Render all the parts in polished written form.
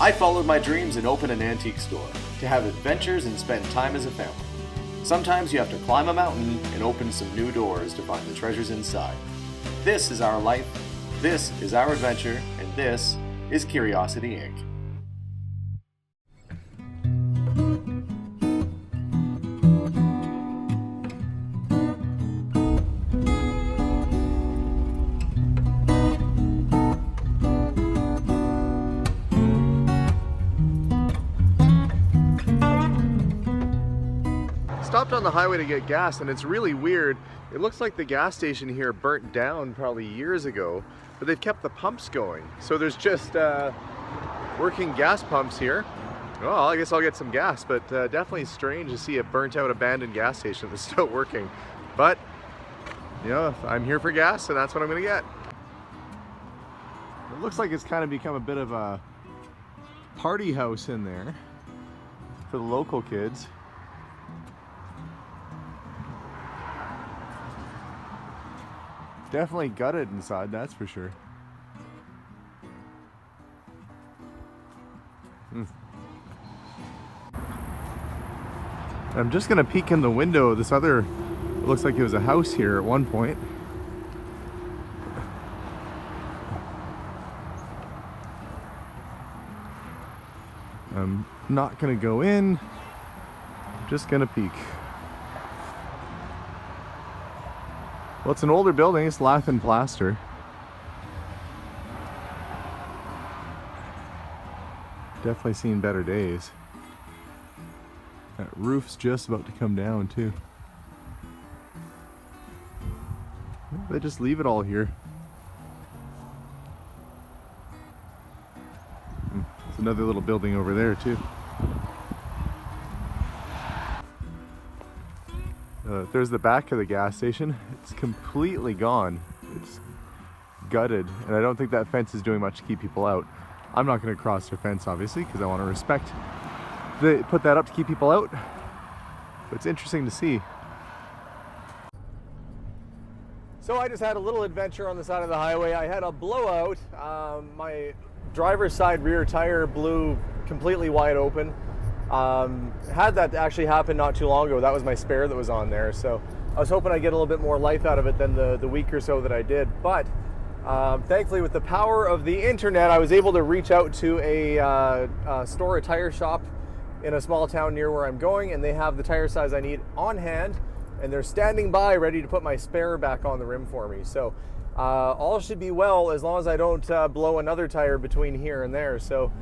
I followed my dreams and opened an antique store to have adventures and spend time as a family. Sometimes you have to climb a mountain and open some new doors to find the treasures inside. This is our life, this is our adventure, and this is Curiosity Inc. Stopped on the highway to get gas, and it's really weird. It looks like the gas station here burnt down probably years ago, but they've kept the pumps going. So there's just working gas pumps here. Well, I guess I'll get some gas, but definitely strange to see a burnt out abandoned gas station that's still working. But, you know, I'm here for gas, and that's what I'm gonna get. It looks like it's kind of become a bit of a party house in there for the local kids. Definitely gutted inside, that's for sure. I'm just gonna peek in the window. This other, it looks like it was a house here at one point. I'm not gonna go in, I'm just gonna peek. Well, it's an older building, it's lath and plaster. Definitely seen better days. That roof's just about to come down too. They just leave it all here. There's another little building over there too. There's the back of the gas station. It's completely gone. It's gutted, and I don't think that fence is doing much to keep people out. I'm not going to cross their fence, obviously, because I want to respect. They put that up to keep people out, but it's interesting to see. So I just had a little adventure on the side of the highway. I had a blowout. My driver's side rear tire blew completely wide open. Had that actually happen not too long ago. That was my spare that was on there, so I was hoping I'd get a little bit more life out of it than the week or so that I did. But thankfully, with the power of the internet, I was able to reach out to a store, a tire shop in a small town near where I'm going, and they have the tire size I need on hand, and they're standing by ready to put my spare back on the rim for me. So all should be well as long as I don't blow another tire between here and there. So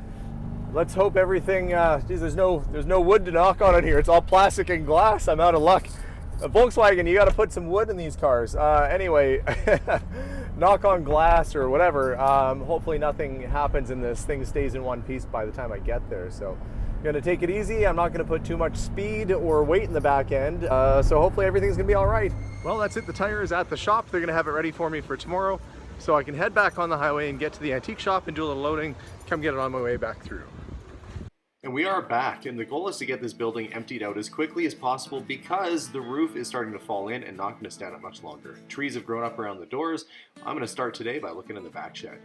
let's hope everything, geez, there's no wood to knock on it here. It's all plastic and glass. I'm out of luck. Volkswagen, you got to put some wood in these cars. Anyway, knock on glass or whatever. Hopefully nothing happens and this thing stays in one piece by the time I get there. So I'm going to take it easy. I'm not going to put too much speed or weight in the back end. So hopefully everything's going to be all right. Well, that's it. The tire is at the shop. They're going to have it ready for me for tomorrow. So I can head back on the highway and get to the antique shop and do a little loading, come get it on my way back through. And we are back, and the goal is to get this building emptied out as quickly as possible because the roof is starting to fall in and not going to stand up much longer. Trees have grown up around the doors. I'm going to start today by looking in the back shed.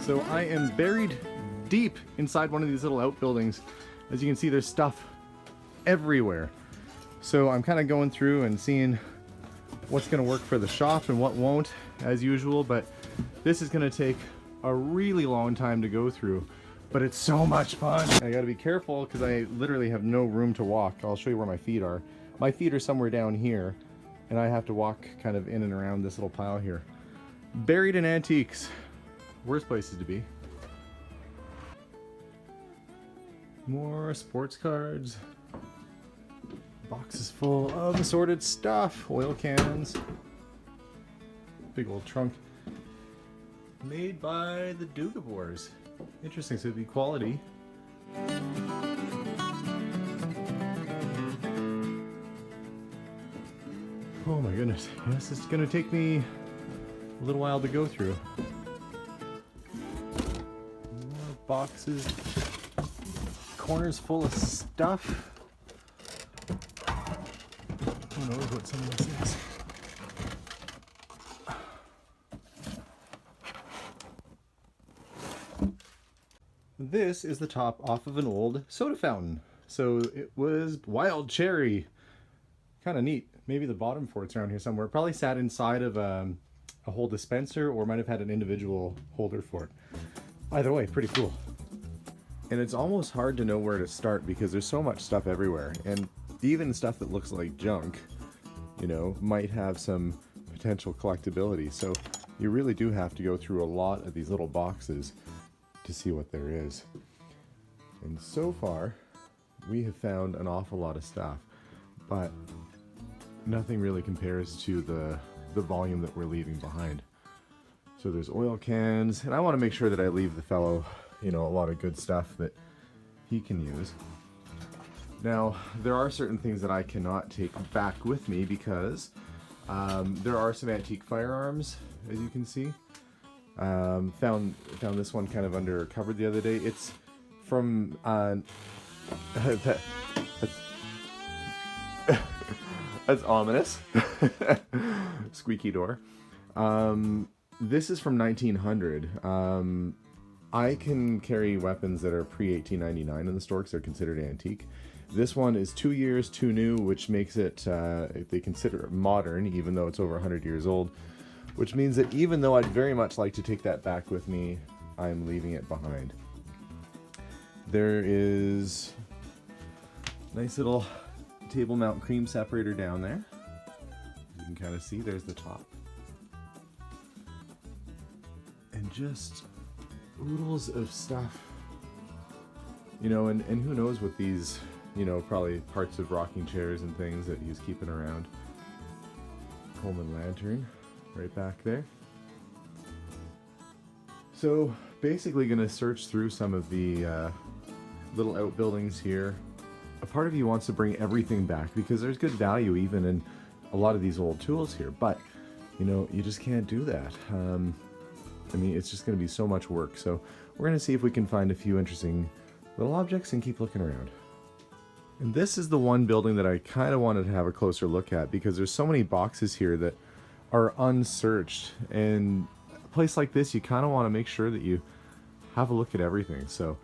So I am buried deep inside one of these little outbuildings. As you can see, there's stuff everywhere. So I'm kind of going through and seeing what's going to work for the shop and what won't, as usual. But this is going to take a really long time to go through. But it's so much fun. I got to be careful because I literally have no room to walk. I'll show you where my feet are. My feet are somewhere down here, and I have to walk kind of in and around this little pile here. Buried in antiques. Worst places to be. More sports cards. box is full of assorted stuff. Oil cans. Big old trunk. Made by the Dugabors. Interesting, so it'd be quality. Oh my goodness. Yes, it's gonna take me a little while to go through. More boxes. Corners full of stuff. Who knows what some of this is. This is the top off of an old soda fountain. So it was wild cherry. Kind of neat. Maybe the bottom for it's around here somewhere. It probably sat inside of a whole dispenser, or might have had an individual holder for it. Either way, pretty cool. And it's almost hard to know where to start because there's so much stuff everywhere. And even stuff that looks like junk, you know, might have some potential collectability. So you really do have to go through a lot of these little boxes to see what there is. And so far, we have found an awful lot of stuff, but nothing really compares to the volume that we're leaving behind. So there's oil cans, and I want to make sure that I leave the fellow, you know, a lot of good stuff that he can use. Now, there are certain things that I cannot take back with me because there are some antique firearms, as you can see. Found this one kind of under a cupboard the other day. It's from that's ominous. Squeaky door. This is from 1900. I can carry weapons that are pre-1899 in the store because they're considered antique. This one is 2 years too new, which makes it, they consider it modern, even though it's over 100 years old. Which means that even though I'd very much like to take that back with me, I'm leaving it behind. There is a nice little table mount cream separator down there. You can kind of see there's the top. And just oodles of stuff. You know, and who knows what these, you know, probably parts of rocking chairs and things that he's keeping around. Coleman lantern. Right back there. So basically going to search through some of the little outbuildings here. A part of you wants to bring everything back because there's good value even in a lot of these old tools here, but you know, you just can't do that. I mean, it's just going to be so much work. So we're going to see if we can find a few interesting little objects and keep looking around. And this is the one building that I kind of wanted to have a closer look at because there's so many boxes here that are unsearched, and a place like this you kind of want to make sure that you have a look at everything. So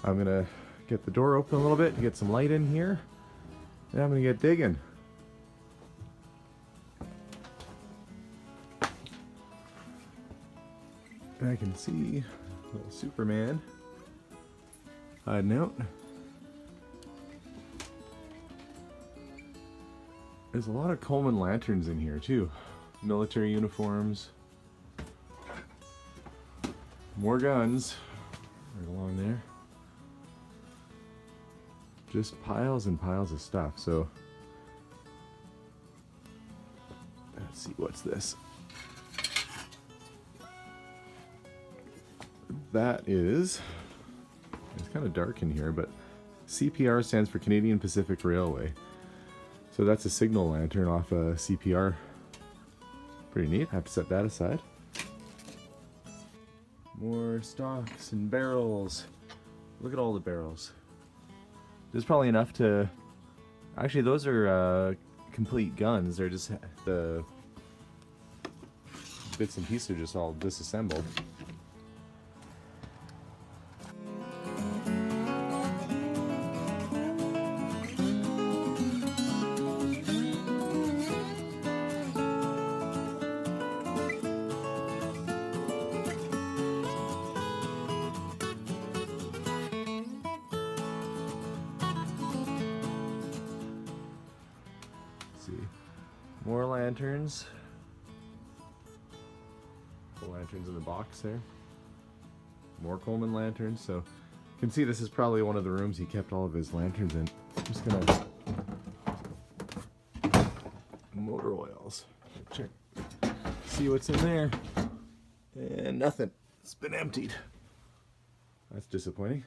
I'm gonna get the door open a little bit to get some light in here, and I'm gonna get digging. I can see little Superman hiding out. There's a lot of Coleman lanterns in here too. Military uniforms. More guns right along there. Just piles and piles of stuff. So let's see, what's this? That is, it's kind of dark in here, but CPR stands for Canadian Pacific Railway. So that's a signal lantern off a CPR. Pretty neat. I have to set that aside. More stocks and barrels. Look at all the barrels. There's probably enough to... Actually, those are complete guns. They're just... The bits and pieces are just all disassembled. More lanterns. The lanterns in the box there. More Coleman lanterns. So you can see this is probably one of the rooms he kept all of his lanterns in. I'm just gonna motor oils. Check, see what's in there. And nothing. It's been emptied. That's disappointing.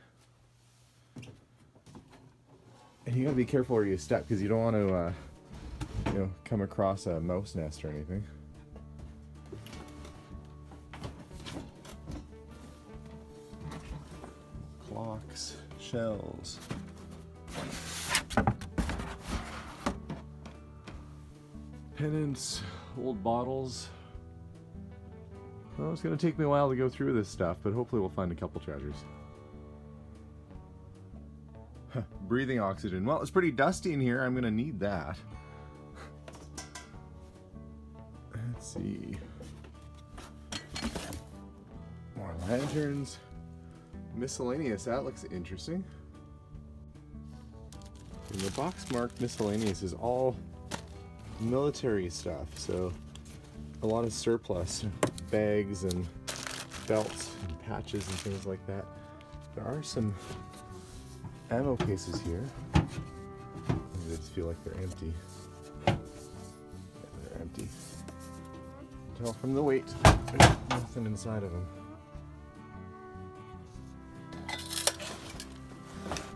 And you gotta be careful where you step because you don't want to, come across a mouse nest or anything. Clocks, shells. Pennants, old bottles. Well, it's going to take me a while to go through this stuff, but hopefully we'll find a couple treasures. Breathing oxygen. Well, it's pretty dusty in here. I'm going to need that. Let's see. More lanterns. Miscellaneous. That looks interesting. And the box marked miscellaneous is all military stuff, so a lot of surplus bags and belts and patches and things like that. There are some ammo cases here. They just feel like they're empty. Yeah, they're empty. Tell from the weight, there's nothing inside of them.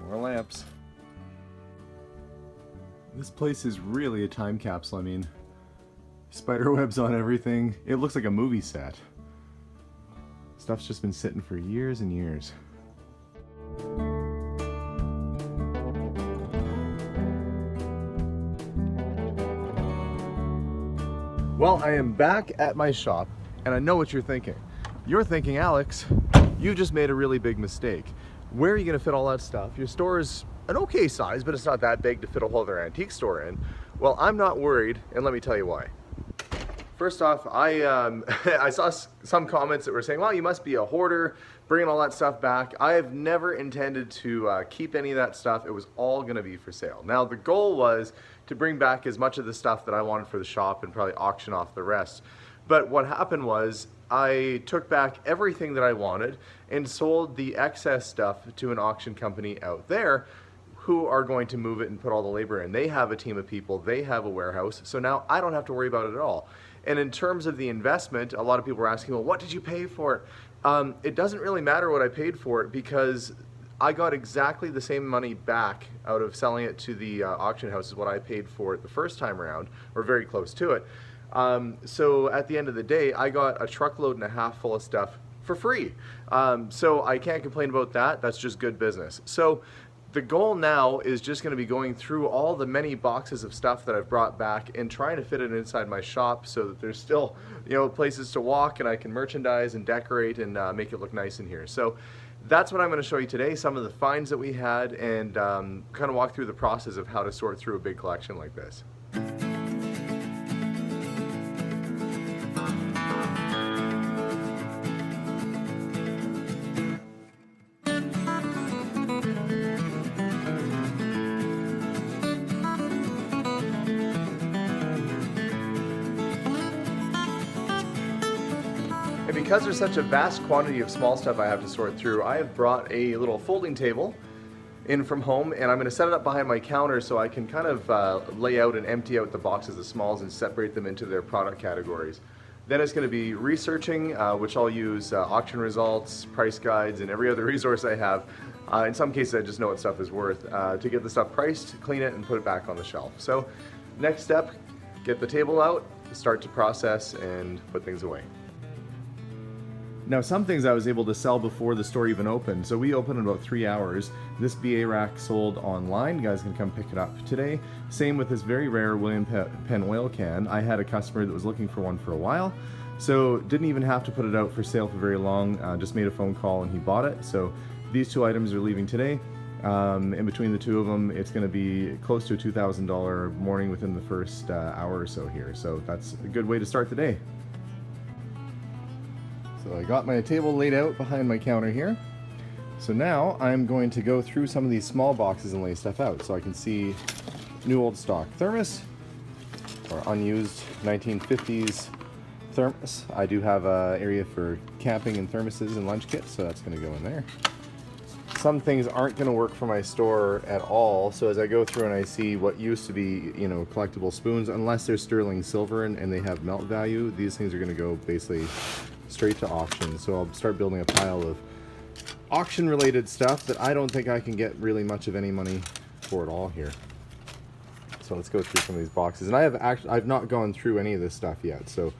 More lamps. This place is really a time capsule. I mean, spider webs on everything. It looks like a movie set. Stuff's just been sitting for years and years. Well, I am back at my shop, and I know what you're thinking. You're thinking, Alex, you just made a really big mistake. Where are you gonna fit all that stuff? Your store is an okay size, but it's not that big to fit a whole other antique store in. Well, I'm not worried, and let me tell you why. First off, I saw some comments that were saying, well, you must be a hoarder, bringing all that stuff back. I have never intended to keep any of that stuff. It was all gonna be for sale. Now, the goal was to bring back as much of the stuff that I wanted for the shop and probably auction off the rest. But what happened was, I took back everything that I wanted and sold the excess stuff to an auction company out there who are going to move it and put all the labor in. They have a team of people, they have a warehouse, so now I don't have to worry about it at all. And in terms of the investment, a lot of people were asking, well, what did you pay for it? It doesn't really matter what I paid for it because I got exactly the same money back out of selling it to the auction house as what I paid for it the first time around, or very close to it. So at the end of the day, I got a truckload and a half full of stuff for free. So I can't complain about that. That's just good business. So the goal now is just going to be going through all the many boxes of stuff that I've brought back and trying to fit it inside my shop so that there's still, places to walk and I can merchandise and decorate and make it look nice in here. So that's what I'm going to show you today, some of the finds that we had, and kind of walk through the process of how to sort through a big collection like this. And because there's such a vast quantity of small stuff I have to sort through, I have brought a little folding table in from home, and I'm going to set it up behind my counter so I can kind of lay out and empty out the boxes of smalls and separate them into their product categories. Then it's going to be researching, which I'll use auction results, price guides, and every other resource I have. In some cases I just know what stuff is worth, to get the stuff priced, clean it, and put it back on the shelf. So next step, get the table out, start to process, and put things away. Now, some things I was able to sell before the store even opened. So we opened in about 3 hours. This BA rack sold online. You guys can come pick it up today. Same with this very rare William Penn oil can. I had a customer that was looking for one for a while, so didn't even have to put it out for sale for very long. Just made a phone call and he bought it. So these two items are leaving today. In between the two of them, it's going to be close to a $2,000 morning within the first hour or so here. So that's a good way to start the day. So I got my table laid out behind my counter here. So now I'm going to go through some of these small boxes and lay stuff out so I can see new old stock thermos or unused 1950s thermos. I do have an area for camping and thermoses and lunch kits, so that's going to go in there. some things aren't going to work for my store at all. So as I go through and I see what used to be, you know, collectible spoons, unless they're sterling silver and they have melt value, these things are going to go basically straight to auction. So I'll start building a pile of auction related stuff that I don't think I can get really much of any money for at all here. So let's go through some of these boxes. And I've not gone through any of this stuff yet. So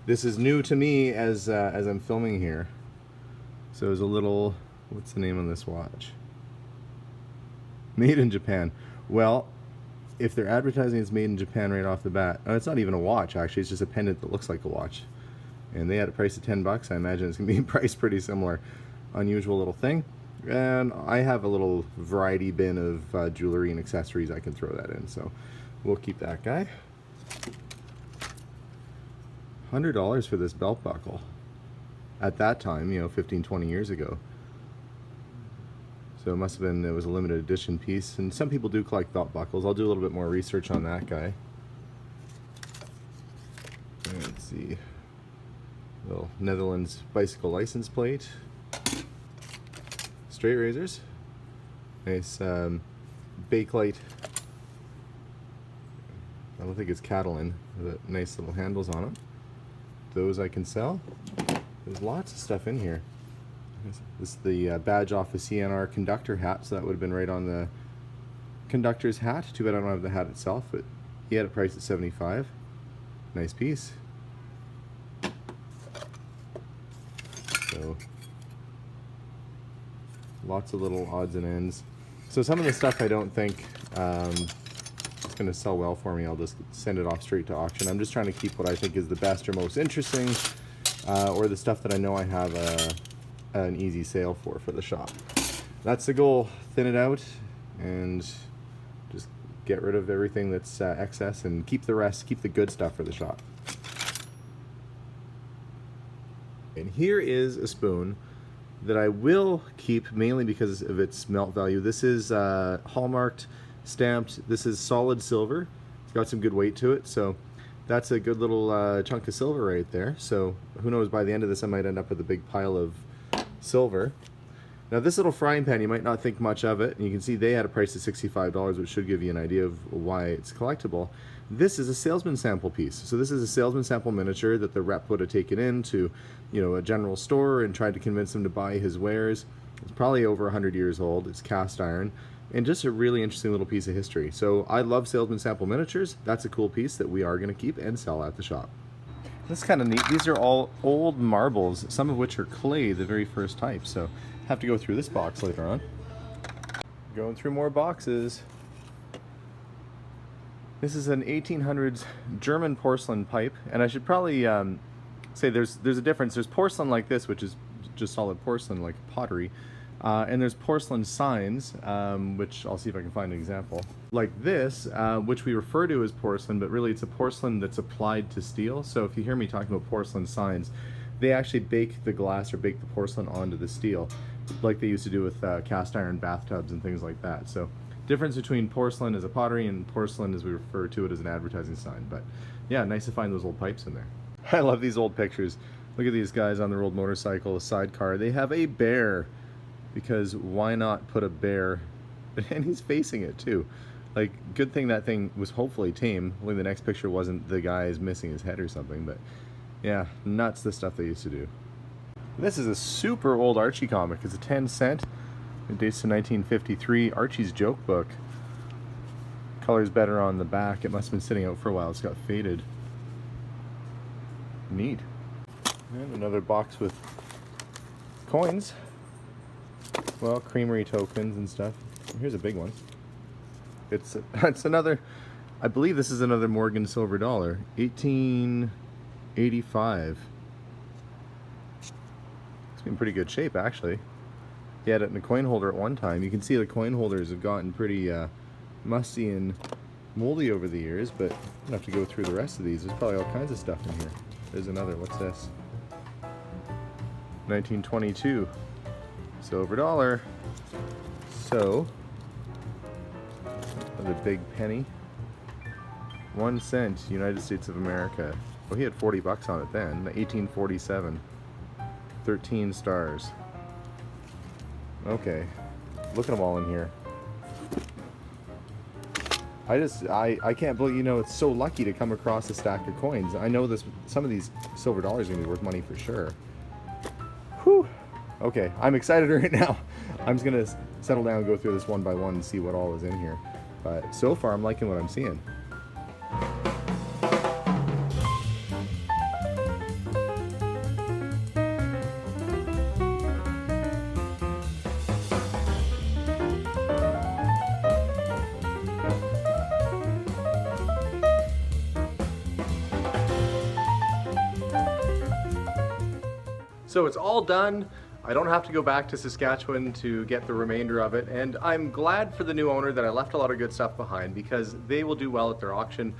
this is new to me as I'm filming here. So there's a little, what's the name on this watch? Made in Japan. Well, if they're advertising it's made in Japan right off the bat, it's not even a watch actually, it's just a pendant that looks like a watch. And they had a price of 10 bucks. I imagine it's gonna be priced pretty similar. Unusual little thing. And I have a little variety bin of jewelry and accessories I can throw that in, so we'll keep that guy. $100 for this belt buckle. At that time, you know, 15-20 years ago. So it must have been, it was a limited edition piece, and some people do collect belt buckles. I'll do a little bit more research on that guy. Let's see. Little Netherlands bicycle license plate. Straight razors. Nice Bakelite. I don't think it's Catalan. But nice little handles on them. Those I can sell. There's lots of stuff in here. This is the badge off the CNR conductor hat, so that would have been right on the conductor's hat. Too bad I don't have the hat itself, but he had it priced at $75. Nice piece. So lots of little odds and ends. So some of the stuff I don't think it's going to sell well for me. I'll just send it off straight to auction. I'm just trying to keep what I think is the best or most interesting, or the stuff that I know I have an easy sale for the shop. That's the goal. Thin it out and just get rid of everything that's excess and keep the rest, keep the good stuff for the shop. And here is a spoon that I will keep mainly because of its melt value. This is hallmarked, stamped. This is solid silver. It's got some good weight to it, so that's a good little chunk of silver right there. So who knows, by the end of this I might end up with a big pile of silver. Now this little frying pan, you might not think much of it, and you can see they had a price of $65, which should give you an idea of why it's collectible. This is a salesman sample piece. So this is a salesman sample miniature that the rep would have taken into, you know, a general store and tried to convince them to buy his wares. It's probably over 100 years old. It's cast iron, and just a really interesting little piece of history. So I love salesman sample miniatures. That's a cool piece that we are going to keep and sell at the shop. This is kind of neat. These are all old marbles, some of which are clay, the very first type. So have to go through this box later on. Going through more boxes. This is an 1800s German porcelain pipe, and I should probably say there's a difference. There's porcelain like this, which is just solid porcelain like pottery, and there's porcelain signs, which I'll see if I can find an example. Like this, which we refer to as porcelain, but really it's a porcelain that's applied to steel. So if you hear me talking about porcelain signs, they actually bake the glass or bake the porcelain onto the steel, like they used to do with cast iron bathtubs and things like that. So difference between porcelain as a pottery and porcelain as we refer to it as an advertising sign. But yeah, nice to find those old pipes in there. I love these old pictures. Look at these guys on their old motorcycle, a sidecar. They have a bear, because why not put a bear? And he's facing it too. Like, good thing that thing was hopefully tame. Only the next picture wasn't the guy's missing his head or something. But yeah, nuts the stuff they used to do. This is a super old Archie comic. It's a 10-cent. It dates to 1953. Archie's joke book. Color's better on the back. It must have been sitting out for a while. It's got faded. Neat. And another box with coins. Well, creamery tokens and stuff. Here's a big one. It's another, I believe this is another Morgan silver dollar. 1885. It's in pretty good shape, actually. He had it in a coin holder at one time. You can see the coin holders have gotten pretty musty and moldy over the years, but I'm gonna have to go through the rest of these. There's probably all kinds of stuff in here. There's another. What's this? 1922. Silver dollar. So, another big penny. 1 cent, United States of America. Well, he had 40 bucks on it then. 1847. 13 stars. Okay. Look at them all in here. I can't believe, you know, it's so lucky to come across a stack of coins. I know some of these silver dollars are gonna be worth money for sure. Whew. Okay, I'm excited right now. I'm just gonna settle down and go through this one by one and see what all is in here. But so far, I'm liking what I'm seeing. So it's all done. I don't have to go back to Saskatchewan to get the remainder of it, and I'm glad for the new owner that I left a lot of good stuff behind, because they will do well at their auction,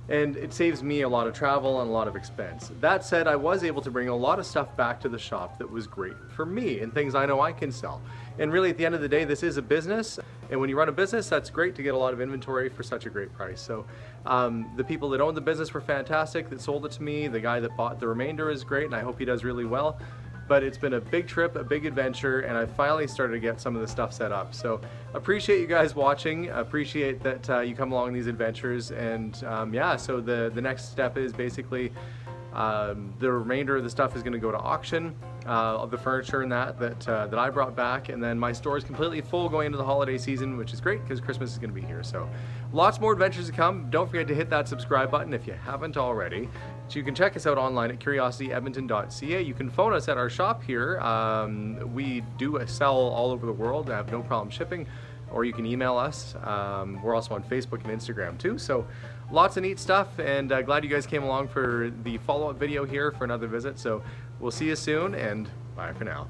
and it saves me a lot of travel and a lot of expense. That said, I was able to bring a lot of stuff back to the shop that was great for me and things I know I can sell. And really, at the end of the day, this is a business, and when you run a business, that's great to get a lot of inventory for such a great price. So the people that owned the business were fantastic, that sold it to me. The guy that bought the remainder is great, and I hope he does really well. But it's been a big trip, a big adventure, and I finally started to get some of the stuff set up. So appreciate you guys watching. Appreciate that you come along these adventures. And yeah, so the next step is basically the remainder of the stuff is going to go to auction, of the furniture and that I brought back, and then my store is completely full going into the holiday season, which is great because Christmas is going to be here. So lots more adventures to come. Don't forget to hit that subscribe button if you haven't already. So you can check us out online at curiosityedmonton.ca. You can phone us at our shop here. We do sell all over the world. I have no problem shipping. Or you can email us. We're also on Facebook and Instagram too. So lots of neat stuff, and glad you guys came along for the follow-up video here for another visit. So we'll see you soon, and bye for now.